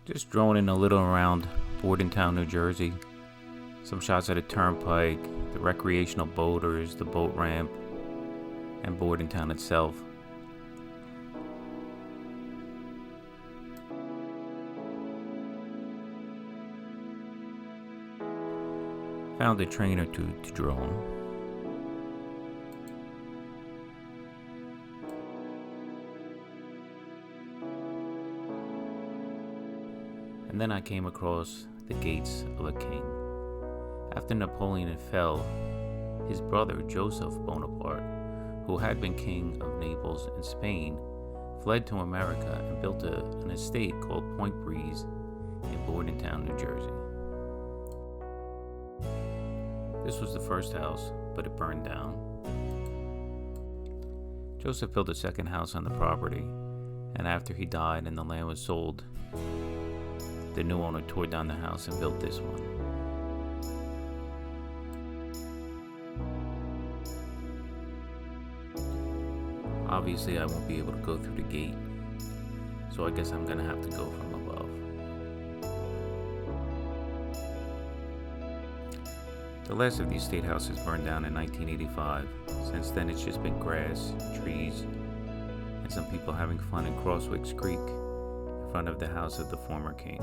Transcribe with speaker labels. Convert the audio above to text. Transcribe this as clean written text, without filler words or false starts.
Speaker 1: Just droning a little around Bordentown, New Jersey. Some shots at a turnpike, the recreational boaters, the boat ramp, and Bordentown itself. Found a train or two to drone. And then I came across the gates of a king. After Napoleon fell, his brother Joseph Bonaparte, who had been king of Naples and Spain, fled to America and built an estate called Point Breeze in Bordentown, New Jersey. This was the first house, but it burned down. Joseph built a second house on the property, and after he died and the land was sold, the new owner tore down the house and built this one. Obviously, I won't be able to go through the gate, so I guess I'm gonna have to go from above. The last of these state houses burned down in 1985. Since then, it's just been grass, trees, and some people having fun in Crosswicks Creek in front of the house of the former king.